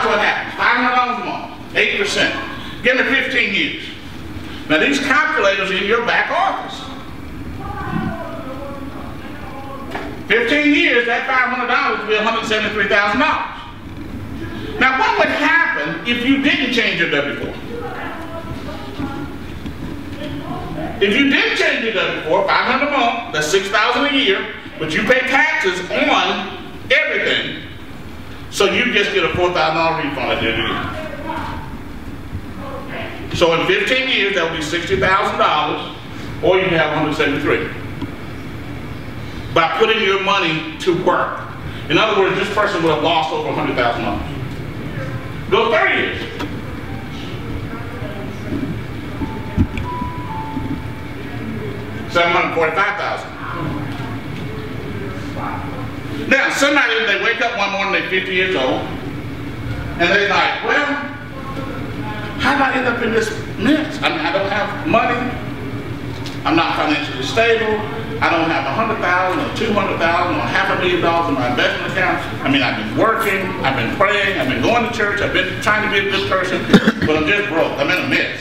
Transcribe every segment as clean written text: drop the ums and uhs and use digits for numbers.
watch what happens. $500 a month, 8%. Give me 15 years. Now these calculators are in your back office. 15 years, that $500 would be $173,000. Now what would happen if you didn't change your W-4? If you didn't change your W-4, $500 a month, that's $6,000 a year, but you pay taxes on everything, so you just get a $4,000 refund at the end of the year. So in 15 years, that would be $60,000, or you can have $173,000 by putting your money to work. In other words, this person would have lost over $100,000. Go 30 years. $745,000. Now, somebody, they wake up one morning, they're 50 years old, and they're like, well, how did I end up in this mess? I mean, I don't have money. I'm not financially stable. I don't have $100,000 or $200,000 or $500,000 in my investment account. I mean, I've been working, I've been praying, I've been going to church, I've been trying to be a good person, but I'm just broke. I'm in a mess.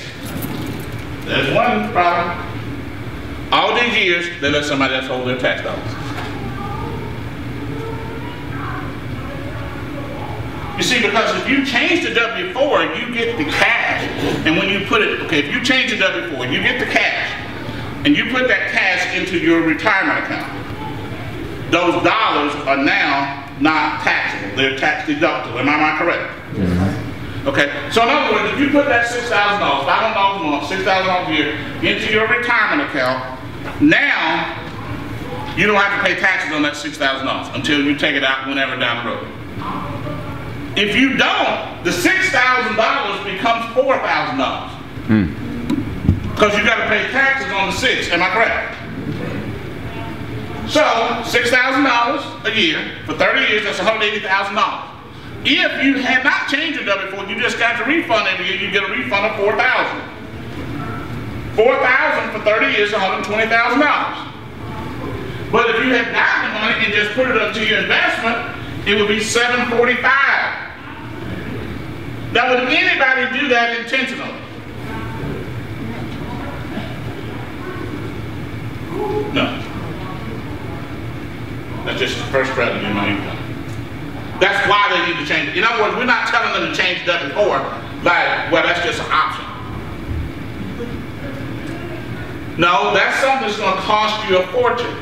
There's one problem. All these years, they let somebody else hold their tax dollars. You see, because if you change the W-4, you get the cash. And when you put it, okay, if you change the W-4, you get the cash. And you put that cash into your retirement account. Those dollars are now not taxable. They're tax deductible. Am I correct? Mm-hmm. Okay. So in other words, if you put that $6,000, $500 a month, $6,000 a year into your retirement account, now you don't have to pay taxes on that $6,000 until you take it out whenever down the road. If you don't, the $6,000 becomes $4,000. Because you got to pay taxes on the $6,000. Am I correct? So $6,000 a year for 30 years, that's $180,000. If you had not changed your W-4, you just got the refund every year, you get a refund of $4,000. $4,000 for 30 years, $120,000. But if you had gotten the money and just put it up to your investment, it would be $745,000. Now, would anybody do that intentionally? No. That's just the first strategy in my income. That's why they need to change it. In other words, we're not telling them to change W-4 like, well, that's just an option. No, that's something that's going to cost you a fortune.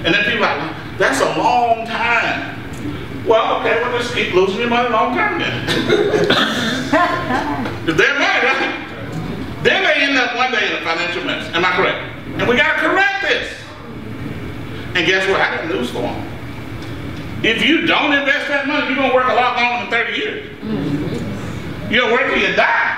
And then people are like, well, that's a long time. Well, okay, well, just keep losing your money long term then. It's their money, right? Then they end up one day in a financial mess. Am I correct? And we got to correct this. And guess what? I got news for them. If you don't invest that money, you're going to work a lot longer than 30 years. You're going to work till you die.